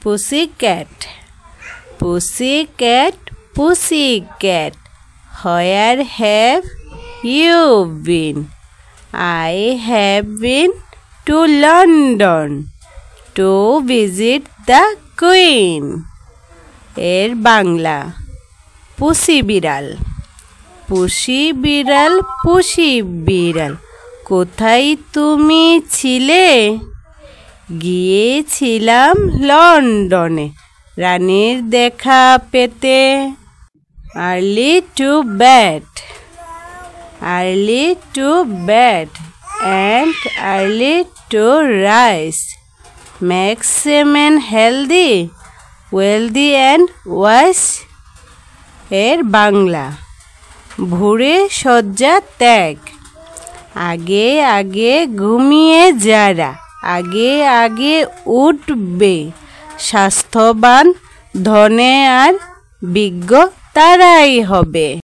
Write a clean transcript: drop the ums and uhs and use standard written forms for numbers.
Pussycat. Pussycat, pussycat, where have you been? I have been to London to visit the Queen. এর বাংলা পুষি বিড়াল। পুষি বিড়াল, পুষি বিড়াল, কোথায় তুমি ছিলে? গিয়েছিলাম লন্ডনে রানীর দেখা পেতে। Early to bed. Early to bed and early to rise makes a man healthy, wealthy and wise. এর বাংলা ভোরে শয্যা ত্যাগ। আগে আগে ঘুমিয়ে যারা আগে আগে উঠবে, স্বাস্থ্যবান, ধনে আর বিজ্ঞ তারাই হবে।